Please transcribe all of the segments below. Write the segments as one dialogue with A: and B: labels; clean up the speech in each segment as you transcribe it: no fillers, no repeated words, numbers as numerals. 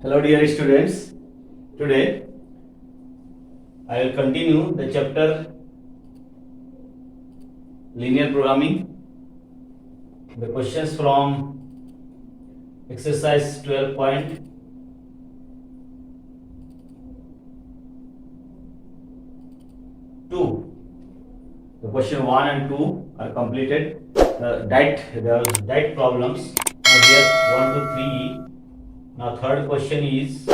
A: Hello dear students, today I will continue the chapter linear programming. The questions from exercise 12.2. The question 1 and 2 are completed. There are diet problems. Now here 1 to 3. Now third question is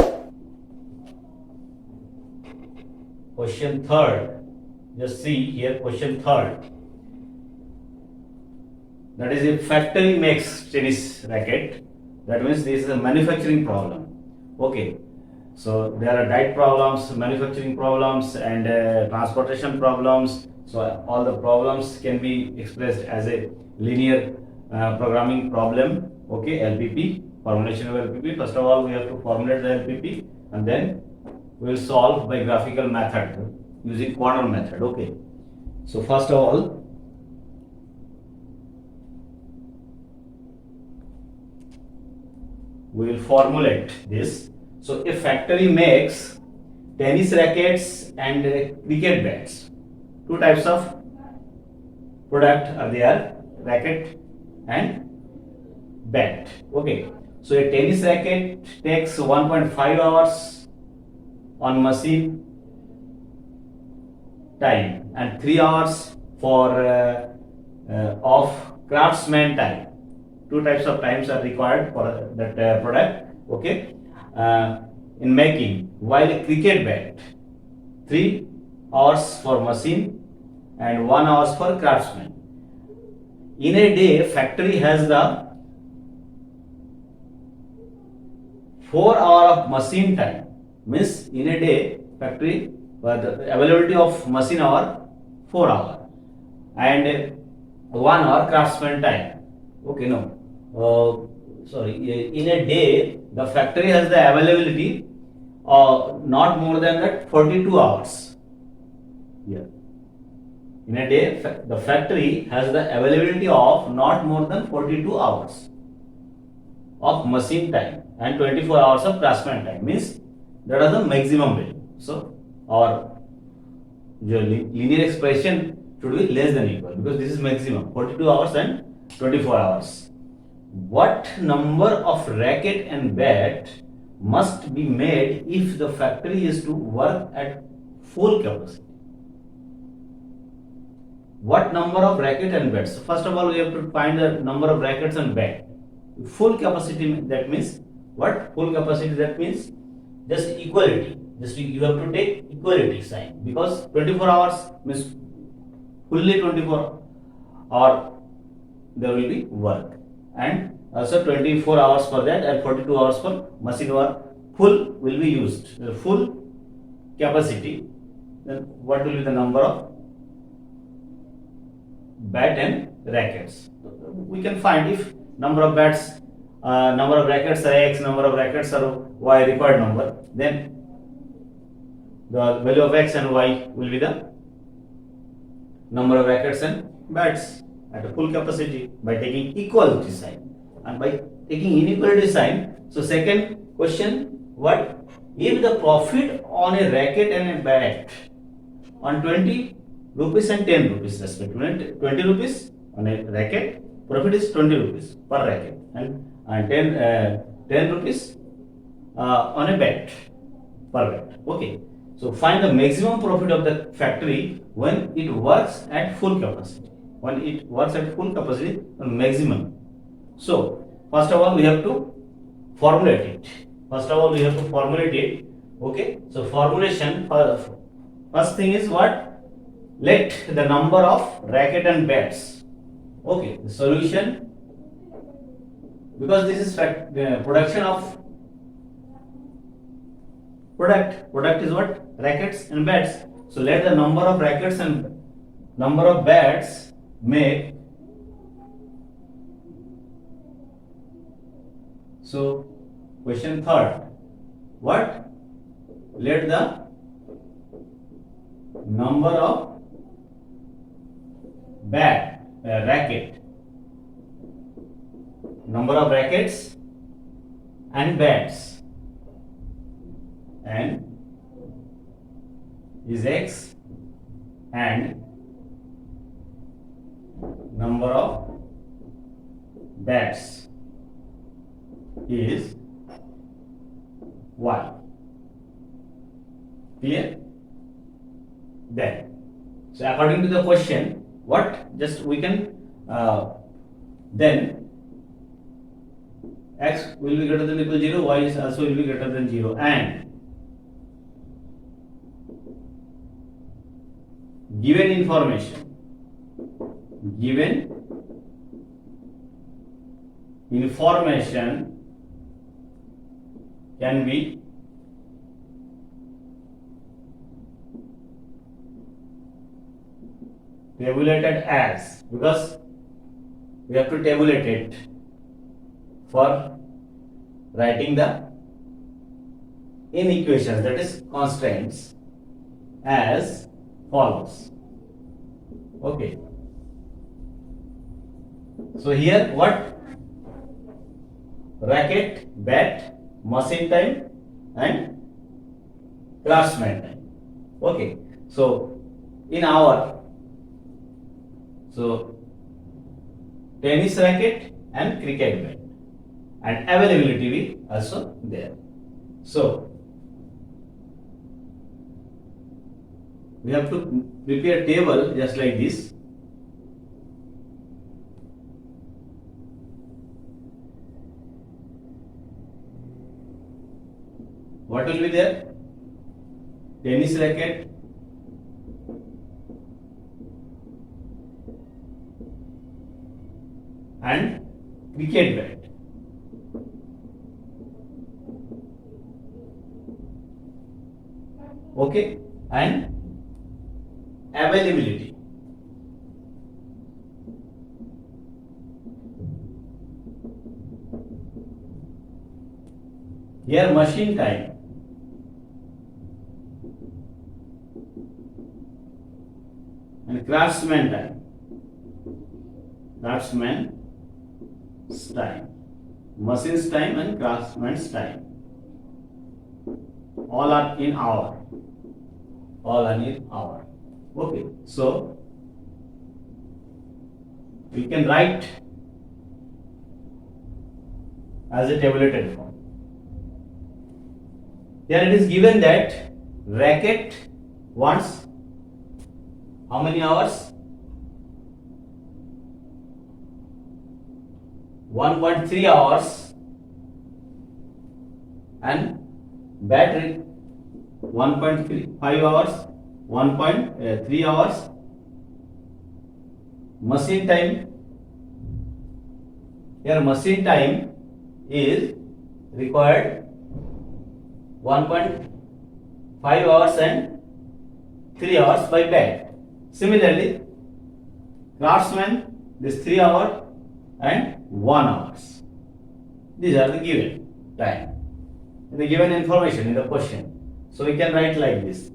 A: question third. Just see here question third. That is, if factory makes tennis racket, that means this is a manufacturing problem. Okay, so there are diet problems, manufacturing problems, and transportation problems. So all the problems can be expressed as a linear programming problem. Okay, LPP, formulation of LPP. First of all, we have to formulate the LPP, and then we will solve by graphical method using corner method. Okay, so first of all, we will formulate this. So a factory makes tennis rackets and cricket bats. Two types of product are there, racket and bat. Okay, so a tennis racket takes 1.5 hours on machine time and 3 hours for of craftsman time. Two types of times are required for that product. Okay, in making. While a cricket bat, 3 hours for machine and 1 hours for craftsman. In a day, factory has the 4 hour of machine time. Means in a day, factory the availability of machine hour 4 hour and 1 hour craftsman time. Okay, no. In a day, the factory has the availability not more than that 42 hours. Yeah. In a day, the factory has the availability of not more than 42 hours of machine time and 24 hours of craftsman time. Means that is the maximum value. So our linear expression should be less than equal because this is maximum 42 hours and 24 hours. What number of racket and bat must be made if the factory is to work at full capacity? What number of racket and bats? So first of all, we have to find the number of rackets and bat. Full capacity, that means what? Full capacity, that means just equality. Just you have to take equality sign because 24 hours means fully 24 or there will be work, and also 24 hours for that and 42 hours for machine work. Full will be used. The full capacity. Then what will be the number of bat and rackets? We can find if number of bats, number of rackets are X, number of rackets are Y required number, then the value of X and Y will be the number of rackets and bats at a full capacity by taking equality sign and by taking inequality sign. So second question, what if the profit on a racket and a bat on 20 rupees and 10 rupees respectively, 20 rupees on a racket, profit is 20 rupees per racket, and 10 rupees on a bat per bat. Okay, so find the maximum profit of the factory when it works at full capacity. When it works at full capacity, maximum. So first of all, we have to formulate it. First of all, we have to formulate it. Okay, so formulation, first thing is what? Let the number of racket and bats. Okay, the solution, because this is production of product is what? Rackets and bats. So let the number of rackets and number of bats make. So question third, what? Let the number of racket, number of rackets and bats, and is X, and number of bats is Y. Clear? Then, so according to the question, what? Just we can then X will be greater than or equal to 0, Y is also will be greater than 0, and given information can be tabulated as, because we have to tabulate it for writing the inequations, that is constraints, as follows. Okay, so here what? Racket, bat, machine time and craftsman time. Okay, so in our, so tennis racket and cricket bat, and availability be also there. So we have to prepare table just like this. What will be there? Tennis racket, and cricket bat. Okay, and availability. Here machine time and craftsman time. Craftsman's time, machine's time and craftsman's time. All are in hour. All are in hour. Okay, so we can write as a tabulated form. Here it is given that racket wants how many hours? 1.3 hours, and battery 1.5 hours, 1.3 hours. Machine time, here machine time is required 1.5 hours and 3 hours by bat. Similarly, craftsman, this 3 hours and 1 hours. These are the given time, the given information in the question. So we can write like this.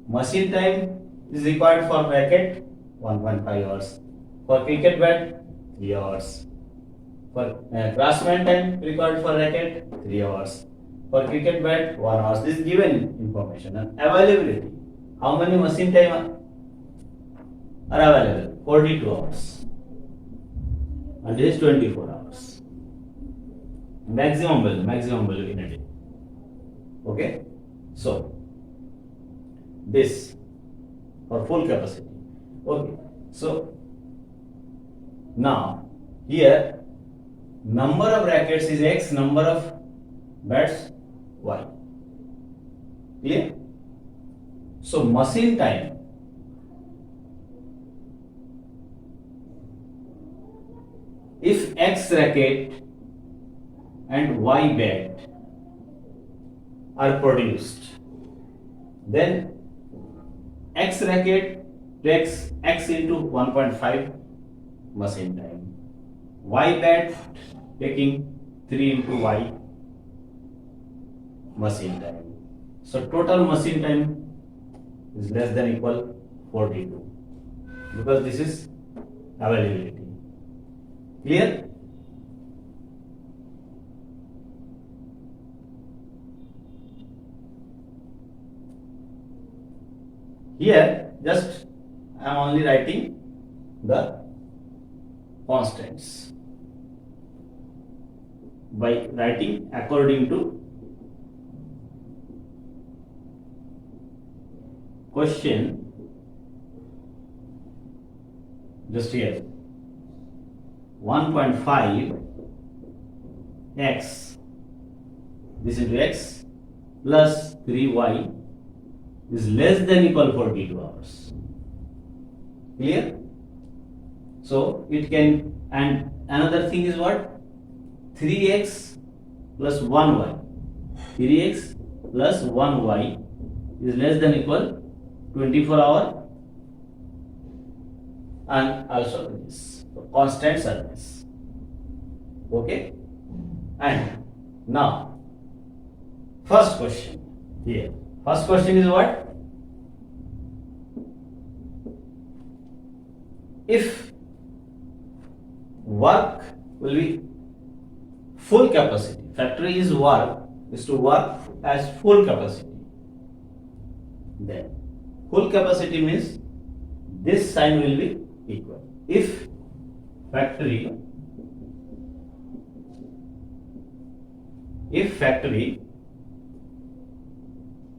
A: Machine time is required for racket 1.5 hours. For cricket bat 3 hours. For craftsman time required for racket 3 hours. For cricket bat 1 hour. This is given information. And availability. How many machine time are available? 42 hours. And this is 24 hours. Maximum value in a day. Okay. So this for full capacity. Okay. So now here number of rackets is X, number of bats Y. Clear? So machine time if X racket and Y bat are produced, then X racket takes X into 1.5 machine time. Y bat taking 3 into Y machine time. So total machine time is less than equal 42 because this is availability. Clear? Here just I am only writing the constants by writing according to question. Just here 1.5 x this into x plus 3y is less than equal 42 hours. Clear? So it can, and another thing is what? 3x plus 1y. 3x plus 1y is less than equal 24 hour, and also this. So constants are this. Okay? And now, first question here. First question is what? If work will be full capacity, factory is to work as full capacity. Then full capacity means this sign will be equal. If factory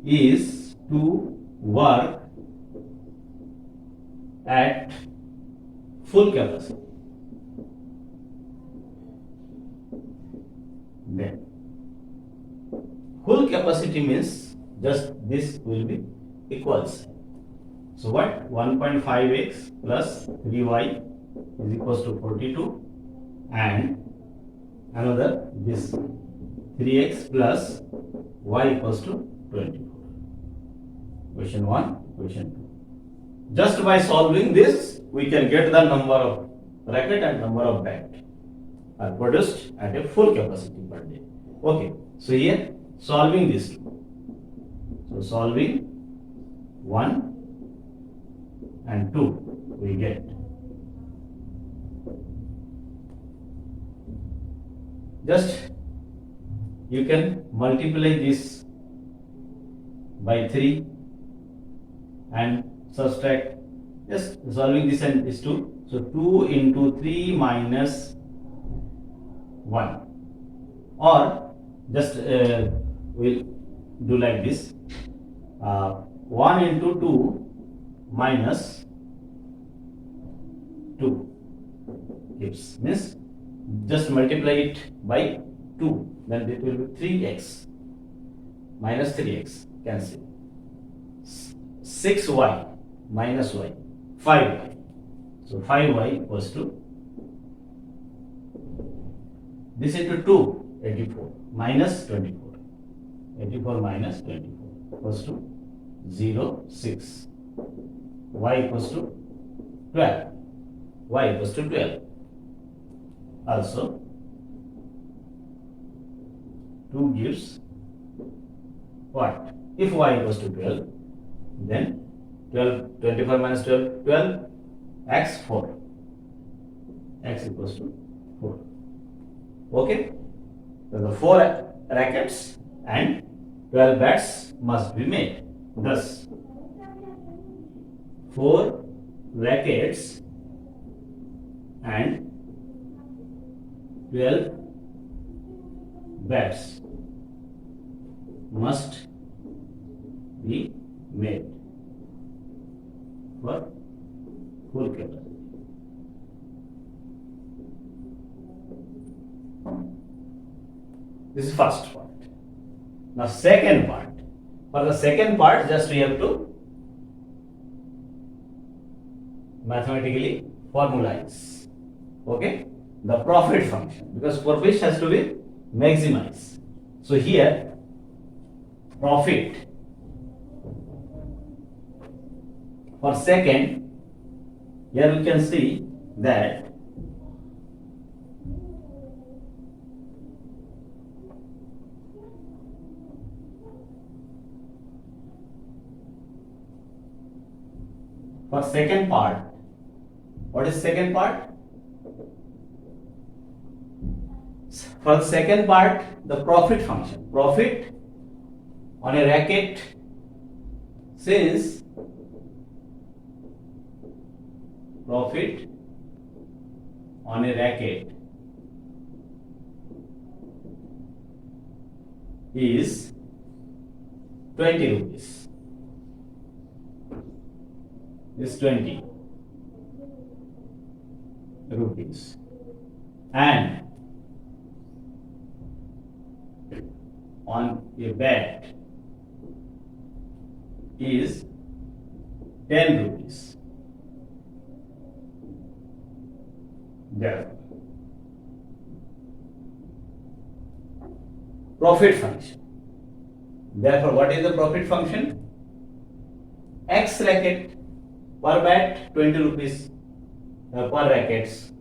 A: is to work at full capacity, then full capacity means just this will be equals. So what? 1.5x plus 3y is equals to 42, and another this 3x plus y equals to 24. Question 1, question 2. Just by solving this, we can get the number of racket and number of bat are produced at a full capacity per day. Okay, so here solving this two. So solving 1 and 2 we get. Just you can multiply this by 3 and subtract. Just solving this and this 2. So 2 into 3 minus 1, or just we'll do like this. 1 into 2 minus 2 gives, means just multiply it by 2, then it will be 3x minus 3x, cancel. 6y minus y, 5y. So 5y equals to this into 2, 84 minus 24. 84 minus 24 equals to 0, 6. Y equals to 12. Y equals to 12. Also 2 gives what? If y equals to 12, then 12, 25 minus 12, 12, x 4. X equals to 4. Okay? So the 4 rackets and 12 bats must be made. Thus, 4 rackets and 12 bats must be made for full capacity. This is first part. Now second part. For the second part, just we have to mathematically formalize. Okay? The profit function, because profit has to be maximized. So here profit for second, here we can see that for second part, what is second part? For the second part, the profit function. Profit on a racket, since profit on a racket is 20 rupees. Is 20 rupees. And on a bet is 10 rupees. There. Profit function. Therefore, what is the profit function? X racket per bet 20 rupees per rackets.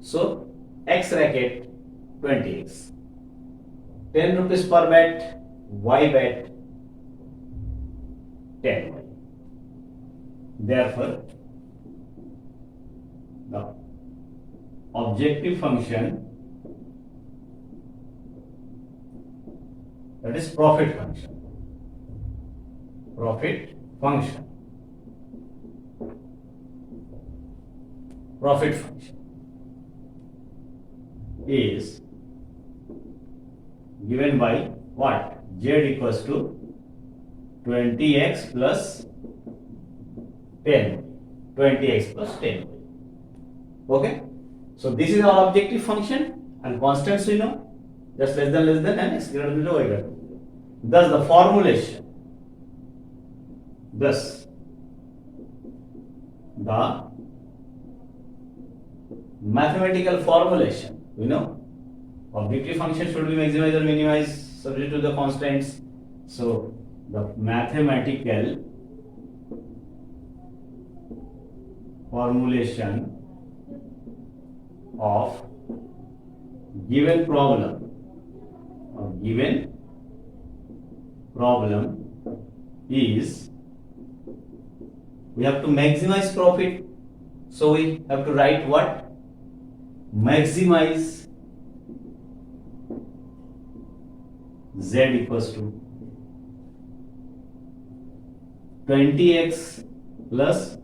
A: So X racket 20x. 10 rupees per bet, Y bet 10y. Therefore, the objective function, that is profit function. Profit function. Profit function is given by what? Z equals to 20x plus 10. 20x plus 10. Okay? So this is our objective function, and constants we know, just less than and x greater than y greater. Thus the formulation, thus the mathematical formulation, we know objective function should be maximized or minimized subject to the constants. So the mathematical formulation of given problem is, we have to maximize profit, so we have to write what? Maximize Z equals to 20x plus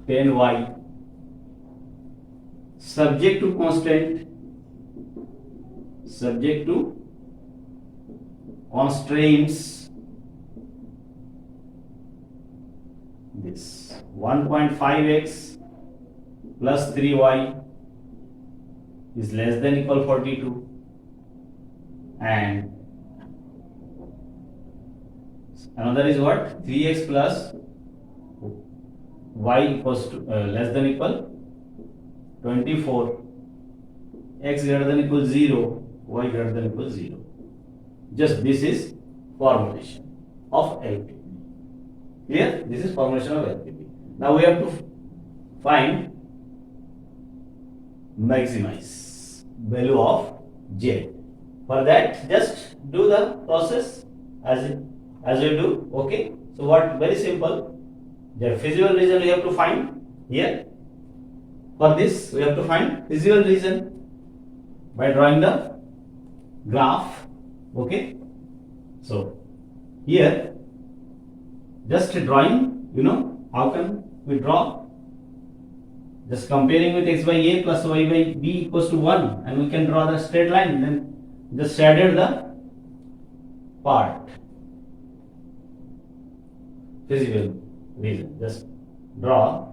A: 10y subject to constant, subject to constraints. This 1.5x plus 3y is less than equal 42, and another is what? 3x plus y equals to less than equal 24, x greater than equal 0, y greater than equal 0. Just this is formulation of LP. Clear? This is formulation of LPP. Now we have to find maximize value of Z. For that, just do the process as you do. Okay. So what? Very simple. The feasible region we have to find here. For this, we have to find feasible region by drawing the graph. Okay. So here, just drawing, how can we draw? Just comparing with x by a plus y by b equals to 1, and we can draw the straight line. Then just shaded the part. Feasible region. Just draw.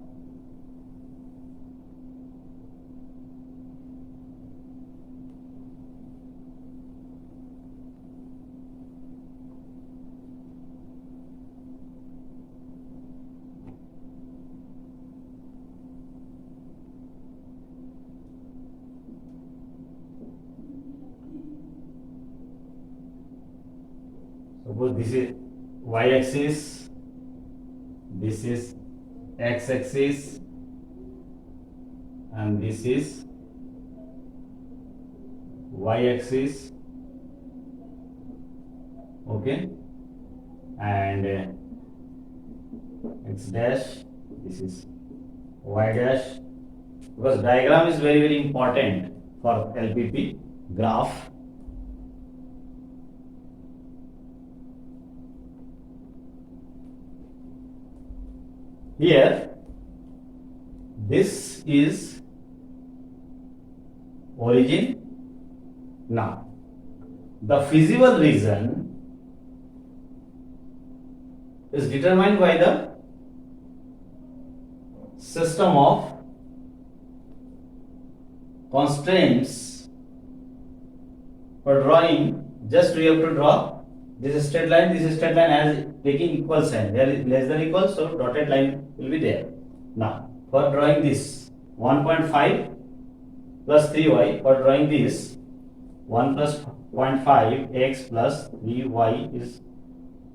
A: Suppose this is y-axis, this is x-axis, and this is y-axis. Okay, and x dash, this is y dash, because diagram is very important for LPP graph. Here this is origin. Now the feasible region is determined by the system of constraints for drawing. Just we have to draw this straight line as taking equal sign. There is less than equal, so dotted line will be there. Now for drawing this 1.5 plus 3y, for drawing this 1 plus 0.5 x plus 3y is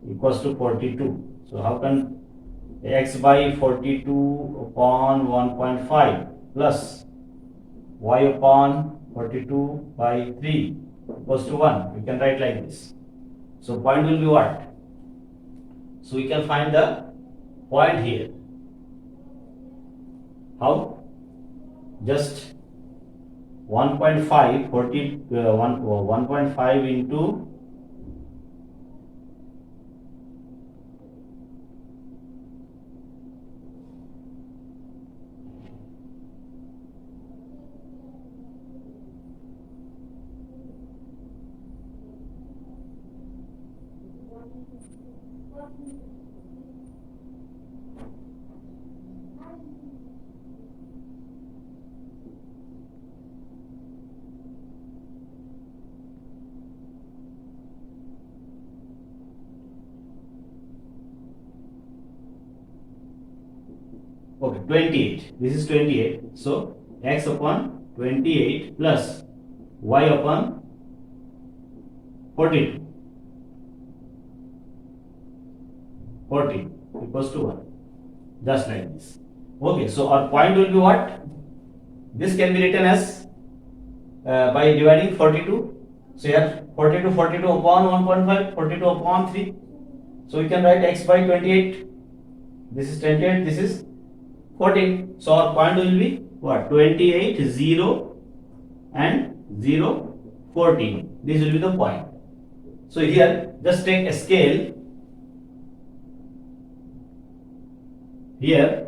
A: equals to 42. So how can x by 42 upon 1.5 plus y upon 42 by 3 equals to 1? We can write like this. So point will be what? So we can find the point here. How? Just 1.5 1.5 into okay, 28. This is 28. So x upon 28 plus y upon 42. 40 equals to 1. Just like this. Okay, so our point will be what? This can be written as by dividing 42. So here 42 upon 1.5, 42 upon 3. So we can write x by 28. This is 28, this is 14. So our point will be what? 28, 0 and 0, 14. This will be the point. So here just take a scale. Here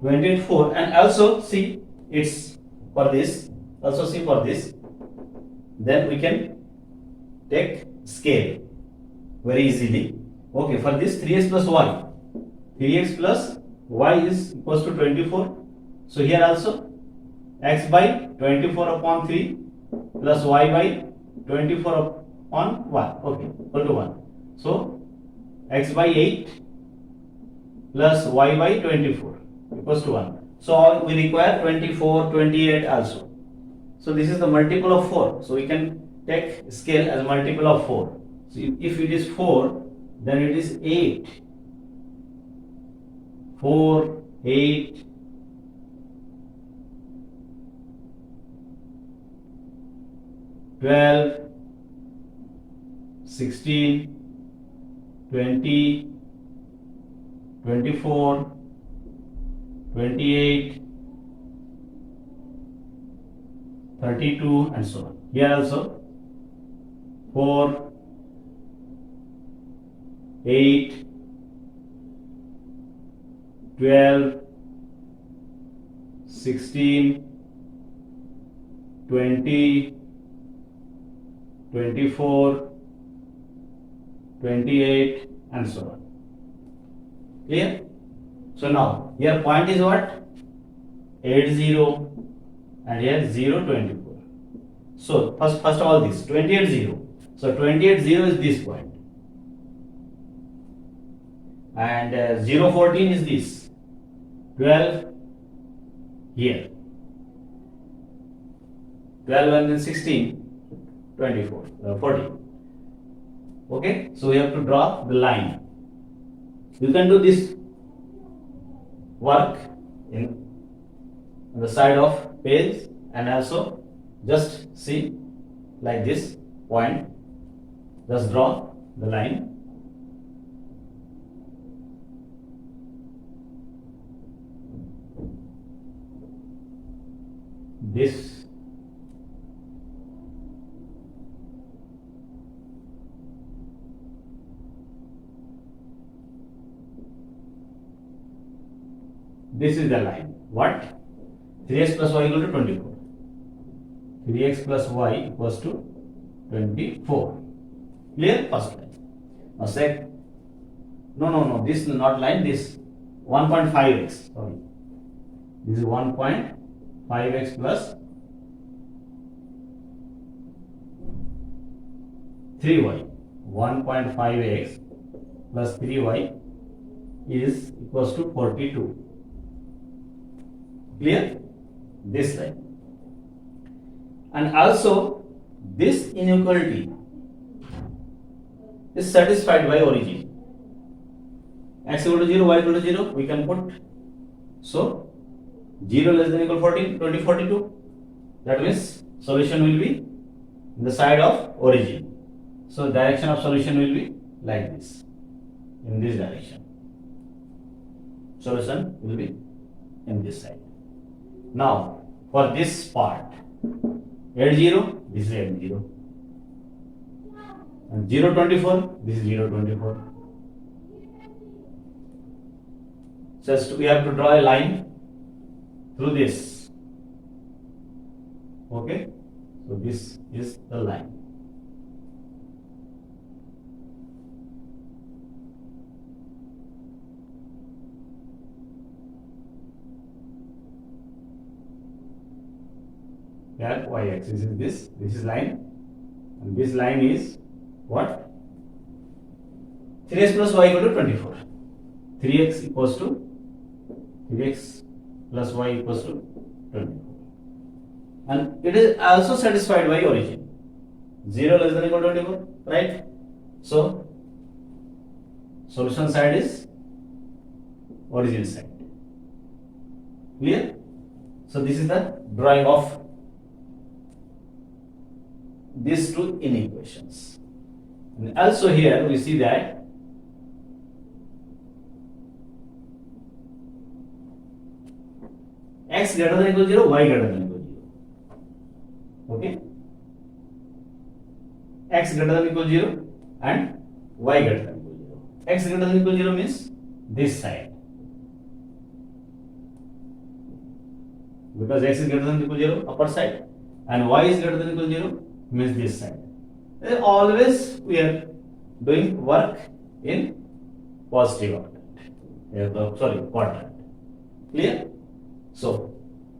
A: 24, and also see it's for this. Also see for this. Then we can take scale very easily. Okay, for this 3x plus y. 3x plus y is equals to 24. So here also x by 24 upon 3 plus y by 24 upon 1. Okay, equal to 1. So x by 8 plus y by 24 equals to 1. So we require 24, 28 also. So this is the multiple of 4. So we can take scale as multiple of 4. So if it is 4, then it is 8. 4, 8, 12, 16, 20, 24, 28, 32, and so on. Here also 4, 8, 12, 16, 20, 24, 28, and so on. Clear? So now here point is what? 8, 0, and here 0, 24. So first of all this 28, 0. So 28, 0 is this point, and 0, 14 is this. 12 here. 12 and then 16, 24, 40. Okay, so we have to draw the line. You can do this work in on the side of page, and also just see like this point, just draw the line. This is the line. What? 3x plus y equal to 24. 3x plus y equals to 24. Clear? First line. Now sec. No. This is not line. This 1.5x. Sorry. This is 1.5x plus 3y. 1.5x plus 3y is equals to 42. Clear? This line. And also this inequality is satisfied by origin. X equal to 0, y equal to 0, we can put. So 0 less than equal 14, 20, 42. That means solution will be in the side of origin. So direction of solution will be like this, in this direction. Solution will be in this side. Now for this part, add 0, this is add 0. And 0, 24, this is 0, 24. Just we have to draw a line through this. Okay, so this is the line. Here y-axis is this is line, and this line is what? 3x plus y equal to 24. 3x equals to 3x plus y equals to 24. And it is also satisfied by origin. 0 less than equal to 24, right? So solution side is origin side. Clear? So this is the drawing of these two inequations. And also here we see that x greater than equal to 0, y greater than equal to 0. Okay? X greater than equal to 0 and y greater than equal to 0. X greater than equal to 0 means this side. Because x is greater than equal to 0, upper side, and y is greater than equal to 0 means this side. Always we are doing work in positive quadrant. Clear? So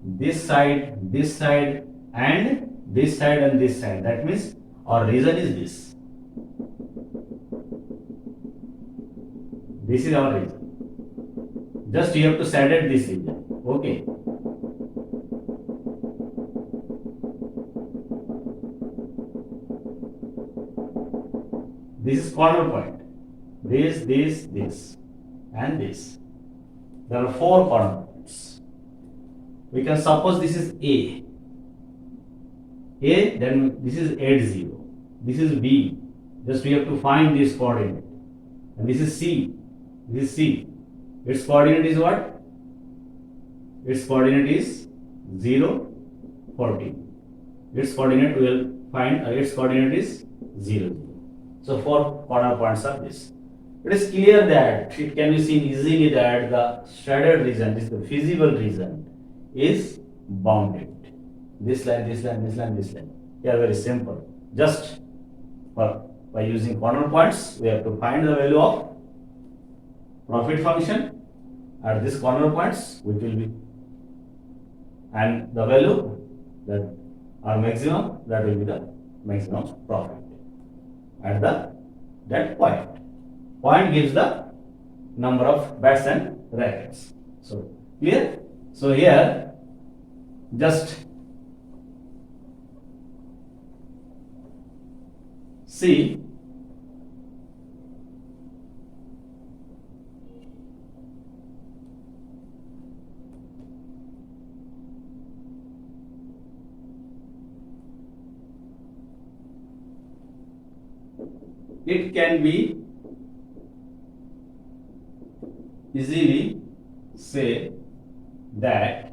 A: this side, and this side, and this side. That means our region is this. This is our region. Just you have to saturate this region. Okay. This is corner point. This, and this. There are 4 corner points. We can suppose this is A. Then this is 8, 0. This is B. Just we have to find this coordinate. And this is C. This is C. Its coordinate is what? Its coordinate is 0, 14. Its coordinate we will find, its coordinate is 0, 0. So 4 corner points are this. It is clear that it can be seen easily that the shaded region, this is the visible region, is bounded. This line. They are very simple. Just by using corner points, we have to find the value of profit function at this corner points, which will be, and the value that are maximum, that will be the maximum profit at that point. Point gives the number of bats and rackets. So clear? So here just see it can be easily say that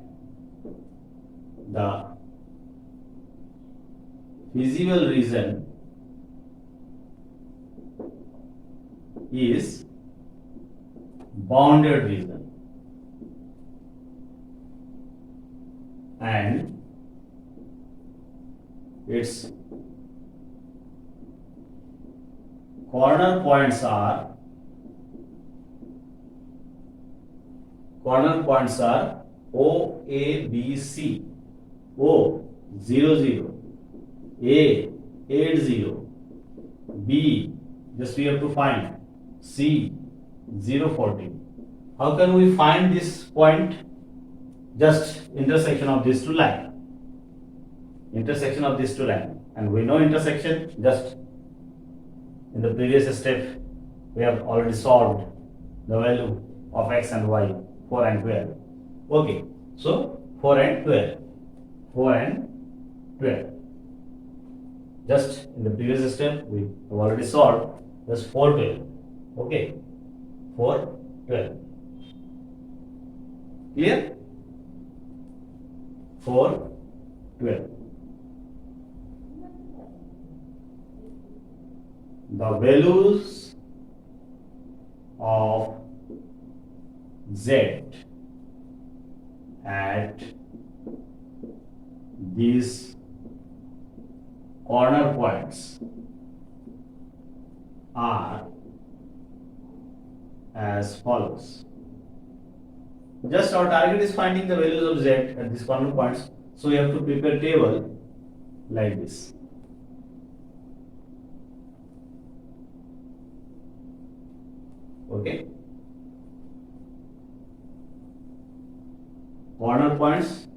A: the visible region is bounded region and its corner points are O, A, B, C. O 0 0, A 8 0, B just we have to find, C 0 14. How can we find this point? Just intersection of these two lines. Intersection of these two lines. And we know intersection just in the previous step we have already solved the value of x and y 4 and 12. Okay, so 4 and 12. 4 and 12. Just in the previous step we have already solved just 4 12. Okay, 4 12. Clear? 4 12. The values of z at these corner points are as follows. Just our target is finding the values of z at these corner points, so we have to prepare table like this. Okay, corner points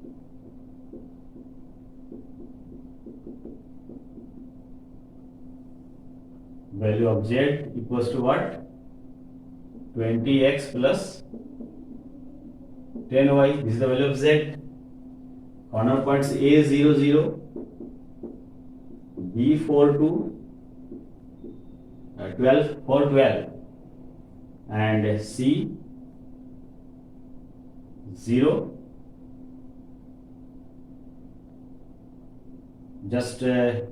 A: value of z equals to what? 20x plus 10y. This is the value of z. Corner points A 0 0, B 4 2, 12 4 12, and C 0. Just A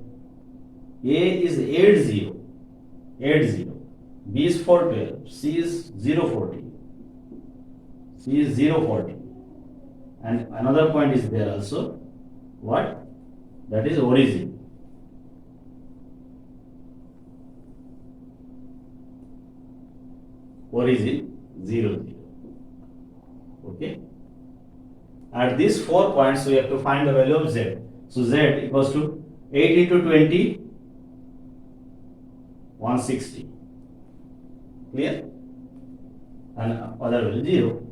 A: is 8 0, 8 0, B is 4 12, C is 0 14, C is 0 14, and another point is there also. What? That is origin. Origin 0 0. Okay. At these 4 points we have to find the value of z. So z equals to 8 into 20, 160. Clear? And other value 0.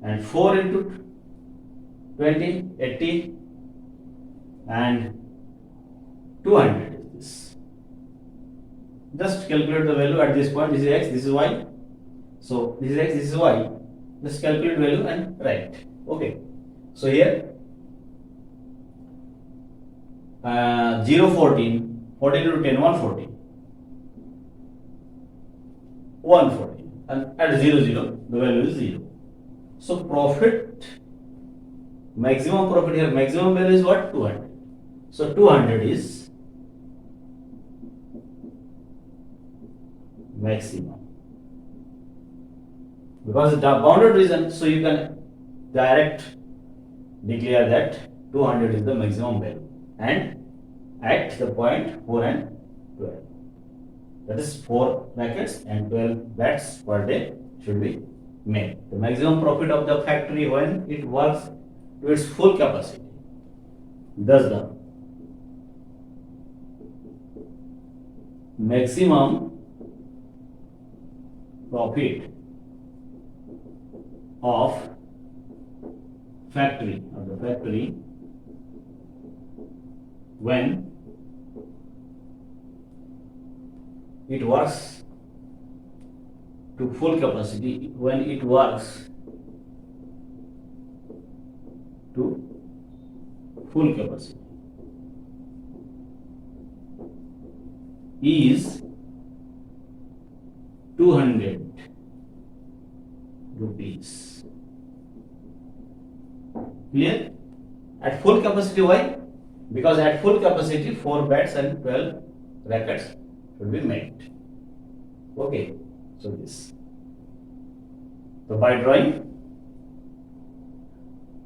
A: And 4 into 20, 80, and 200 is this. Just calculate the value at this point. This is x, this is y. So this is x, this is y. Just calculate value and write. Okay. So here 0 14, 14 into 10, 140. 140. And at 0 0, the value is 0. So profit, maximum profit here, maximum value is what? 200. So 200 is maximum. Because the bounded region, so you can direct declare that 200 is the maximum value. And at the point 4 and 12. That is 4 brackets and 12 bets per day should be made. The maximum profit of the factory when it works to its full capacity. Thus the maximum profit of the factory when it works to full capacity, when it works to full capacity. is 200 rupees. Clear? At full capacity, why? Because at full capacity 4 bats and 12 rackets should be made. Okay, so this. So by drawing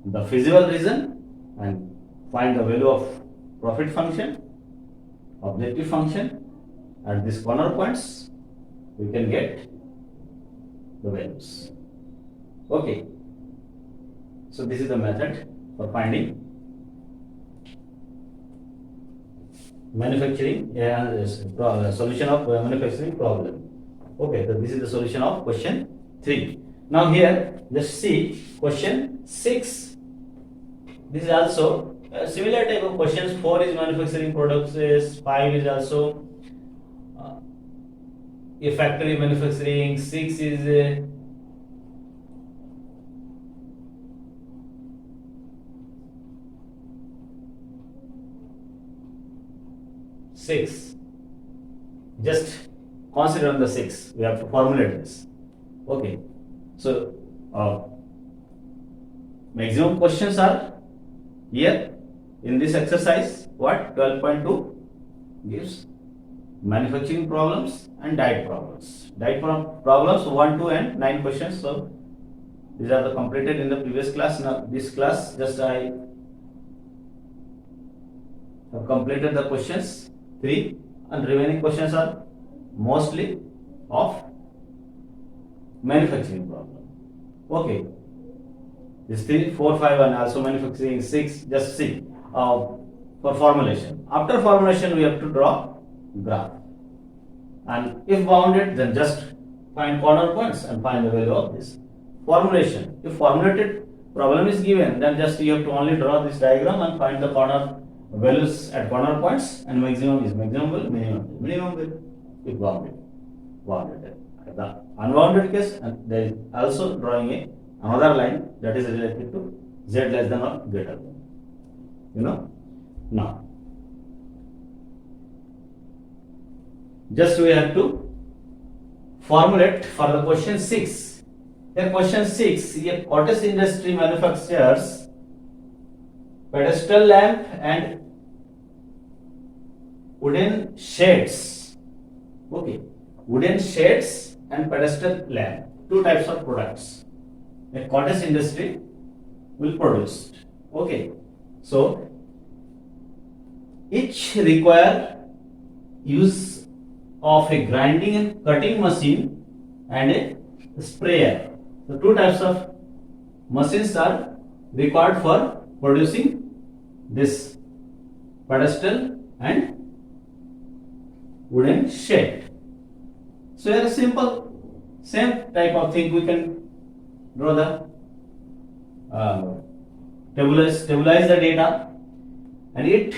A: the feasible reason and find the value of profit function, objective function at these corner points, we can get the values. Okay, so this is the method for finding manufacturing solution of manufacturing problem. Okay, so this is the solution of question 3. Now here just see question 6. This is also a similar type of questions. 4 is manufacturing products, 5 is also a factory manufacturing, 6 is six. Just consider on the 6. We have to formulate this. Okay. So maximum questions are here in this exercise. What? 12.2 gives manufacturing problems and diet problems. Diet problems 1, 2 and 9 questions. So these are the completed in the previous class. Now this class just I have completed the questions 3 and remaining questions are mostly of manufacturing problem. Okay. This 3, 4, 5 and also manufacturing 6. Just see for formulation. After formulation we have to draw graph. And if bounded, then just find corner points and find the value of this. Formulation. If formulated problem is given, then just you have to only draw this diagram and find the corner values at corner points, and maximum is maximum value, minimum value if bounded. The unbounded case, and there is also drawing another line that is related to z less than or greater than. Now just we have to formulate for the question 6. The question 6, a cottage industry manufactures pedestal lamp and wooden shades. Okay, wooden shades and pedestal lamp, 2 types of products a cottage industry will produce. Okay, so each require use of a grinding and cutting machine and a sprayer. So 2 types of machines are required for producing this pedestal and wooden shade. So here a simple same type of thing we can draw the stabilize the data, and it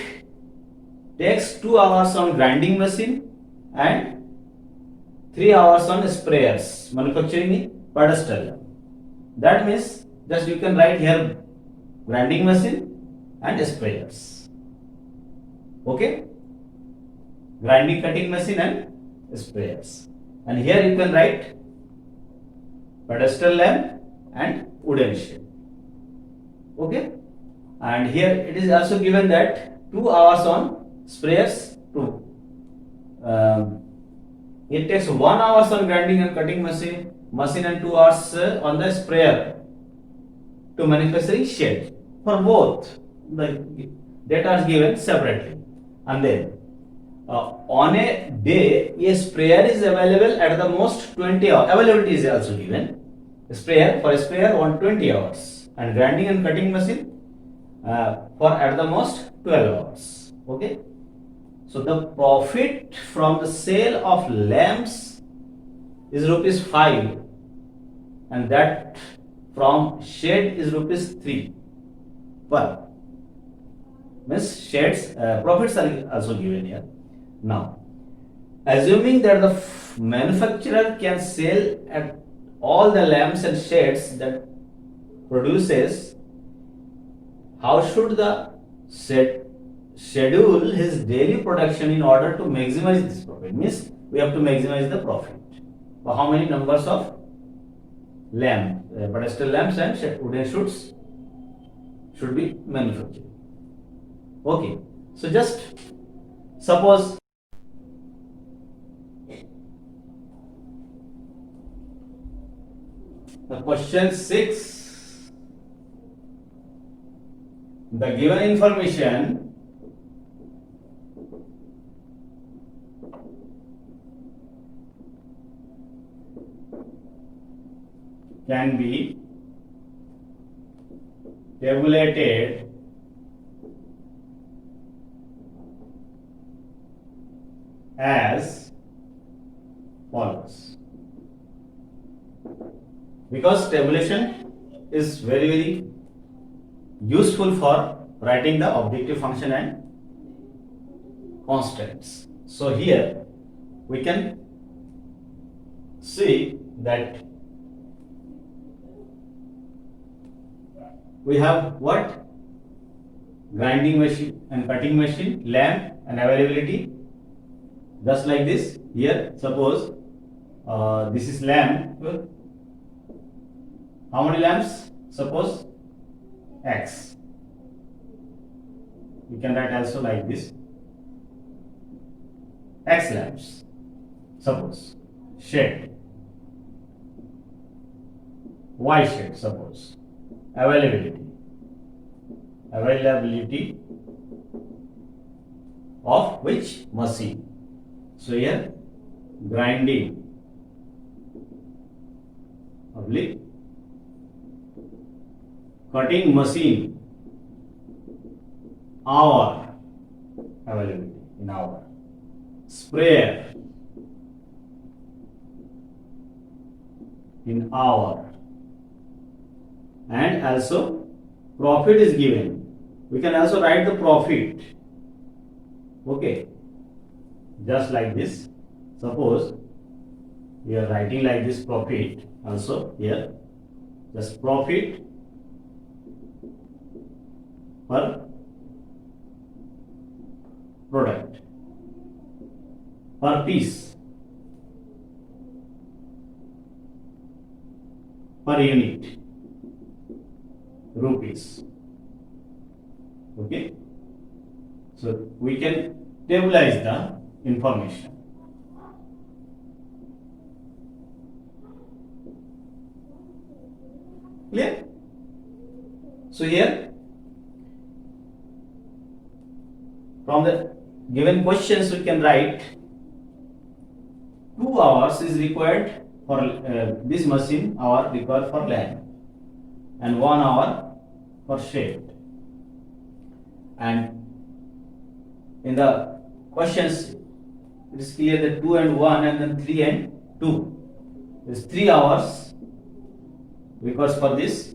A: takes 2 hours on grinding machine and 3 hours on sprayers manufacturing pedestal. That means just you can write here grinding machine and sprayers. Okay, grinding cutting machine and sprayers, and here you can write pedestal lamp and wooden shade. Okay, and here it is also given that 2 hours on sprayers too. It takes 1 hours on grinding and cutting machine and 2 hours on the sprayer to manufacturing shade. For both, the data is given separately, and then on a day a sprayer is available at the most 20 hours. Availability is also given. Sprayer for a sprayer on 20 hours, and grinding and cutting machine for at the most 12 hours. Okay, so the profit from the sale of lamps is ₹5, and that from shade is ₹3 per. Means shades profits are also given here. Now, assuming that the manufacturer can sell at all the lamps and shades that produces, how should the schedule his daily production in order to maximize this profit. Means we have to maximize the profit. For how many numbers of pedestal lamps and wooden shoots should be manufactured. Okay, so just suppose the question 6, the given information can be tabulated as follows. Because tabulation is very useful for writing the objective function and constants. So here we can see that we have what? Grinding machine and cutting machine, lamp and availability. Just like this. Here, suppose this is lamp. How many lamps? Suppose X. You can write also like this. X lamps. Suppose shade. Y shade. Suppose availability of which machine. So here grinding oblique cutting machine hour availability in hour, sprayer in hour, and also profit is given. We can also write the profit. Okay, just like this. Suppose we are writing like this profit also here. Just profit per product, per piece, per unit, rupees. Okay, so we can tabularize the information. Clear? So here from the given questions we can write 2 hours is required for this machine, hour required for lamp, and 1 hour for shade. And in the questions it is clear that 2 and 1 and then 3 and 2 is 3 hours requires for this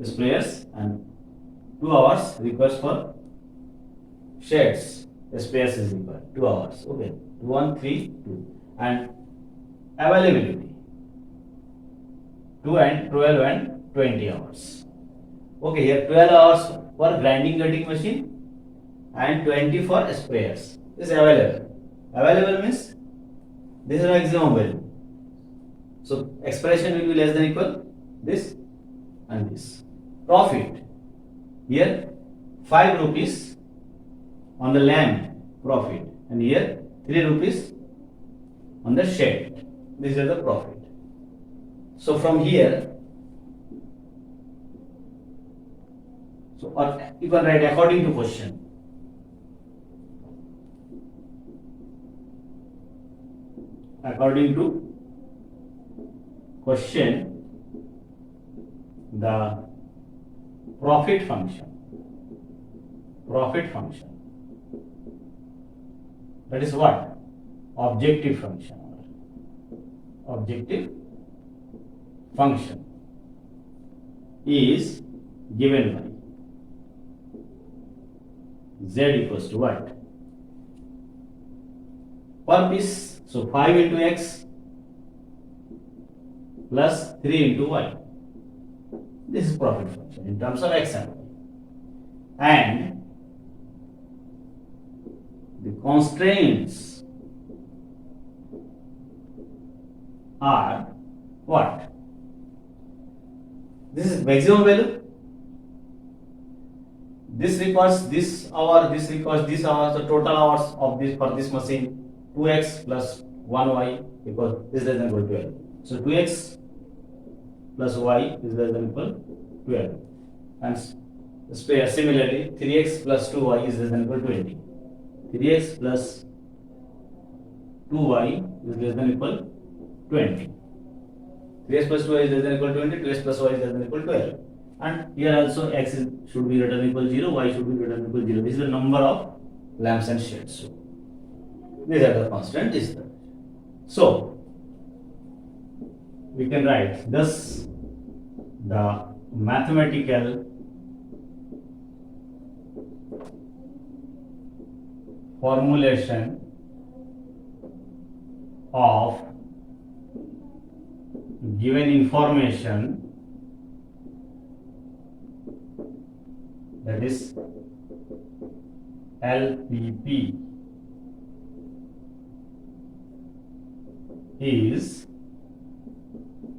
A: sprayers and 2 hours requires for shades. Spares is required 2 hours. Okay, 1, 3, 2, and availability 2 and 12 and 20 hours. Okay, here 12 hours for grinding cutting machine and 20 for sprayers is available. Available means this is maximum value. So expression will be less than equal this and this. Profit here 5 rupees on the lamp profit, and here 3 rupees on the shade. These are the profit. So from here, so or you can write according to question. According to question, the profit function, that is what? Objective function. Objective function is given by z equals to what? Per piece, so 5 into x plus 3 into y. This is profit function in terms of x and y. And constraints are what? This is maximum value. This requires this hour, this requires this hour. The total hours of this for this machine 2x plus 1y, because this is less than equal to 12. So 2x plus y is less than equal to 12. And similarly 3x plus 2y is less than equal to 20. 3x plus 2y is less than equal to 20. 3x plus 2y is less than equal to 20, 2x plus y is less than equal to 12. And here also x should be greater than equal to 0, y should be greater than equal to 0. This is the number of lamps and shades. So these are the constant. This is the. So we can write thus the mathematical formulation of given information, that is LPP, is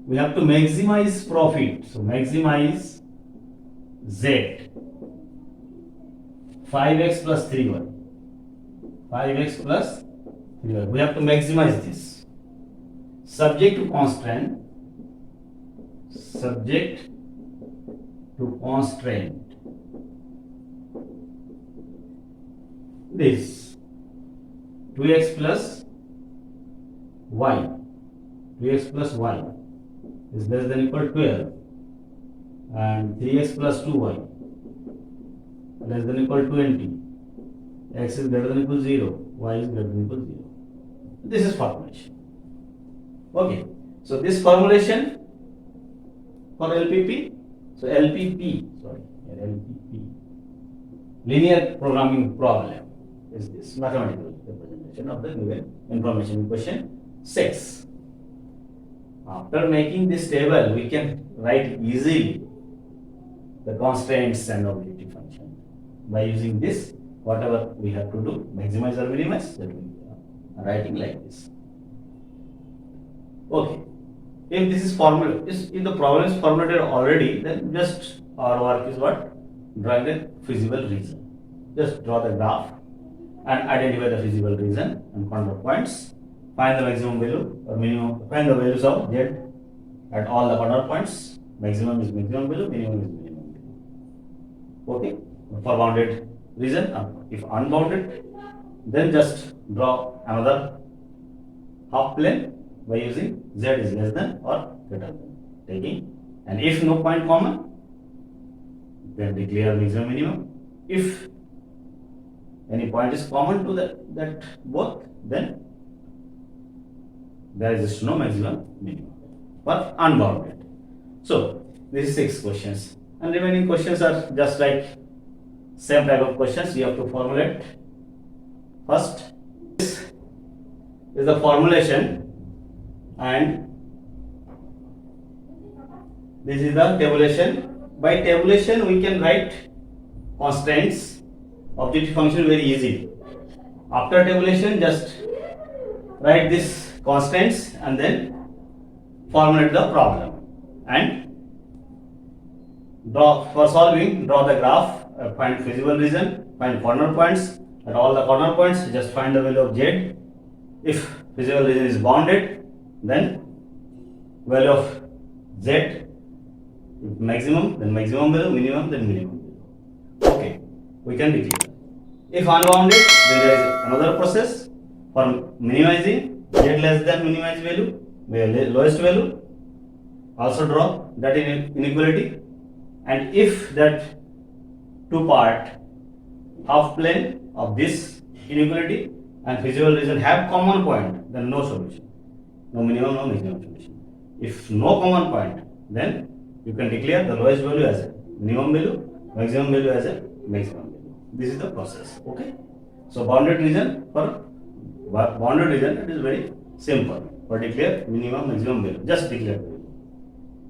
A: we have to maximize profit. So maximize Z 5x plus 3y. 5x plus 3y. We have to maximize this. Subject to constraint. Subject to constraint. This 2x plus y. 2x plus y is less than equal to 12, and 3x plus 2y less than equal to 20. X is greater than equal to 0, y is greater than equal to 0. This is formulation. Okay, so this formulation for LPP, so LPP, linear programming problem, is this mathematical representation of the given information in question 6. After making this table, we can write easily the constraints and objective function by using this. Whatever we have to do, maximize or minimize, that we are writing like this. Okay, if this is formula, if the problem is formulated already, then just our work is what? Drawing the feasible region. Just draw the graph and identify the feasible region and contour points. Find the maximum value or minimum. Find the values of Z at all the corner points. Maximum is maximum value, minimum is minimum value. Okay, for bounded region. If unbounded, then just draw another half plane by using Z is less than or greater than, taking. And if no point common, then declare maximum minimum. If any point is common to that both, then there is no maximum minimum for unbounded. So this is 6 questions, and remaining questions are just like same type of questions you have to formulate. First, this is the formulation, and this is the tabulation. By tabulation, we can write constraints, objective function very easily. After tabulation, just write this constraints and then formulate the problem. And draw the graph, find feasible region, find corner points. At all the corner points, just find the value of Z. If feasible region is bounded, then value of Z, if maximum, then maximum value, minimum, then minimum value. Okay, we can declare. If unbounded, then there is another process for minimizing. Z less than minimized value, lowest value. Also draw that inequality. And if that two part half plane of this inequality and feasible region have common point, then no solution. No minimum, no maximum solution. If no common point, then you can declare the lowest value as a minimum value, maximum value as a maximum value. This is the process. Okay. So bounded region, it is very simple. For declare minimum, maximum value, just declare value.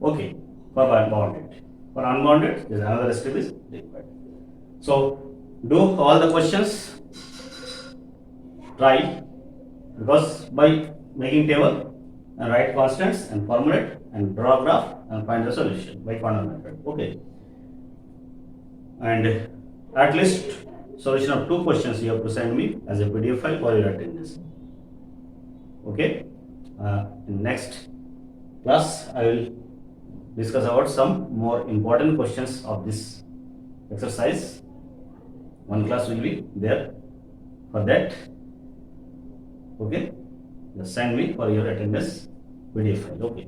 A: Okay. For bounded. For unbounded, there is another step is required. So do all the questions try, because by making table and write constants and formulate and draw graph and find the solution by quantum method. Okay. And at least solution of 2 questions you have to send me as a PDF file for your attendance. Okay. In next class I will discuss about some more important questions of this exercise. One class will be there for that. Okay, just send me for your attendance PDF file. Okay.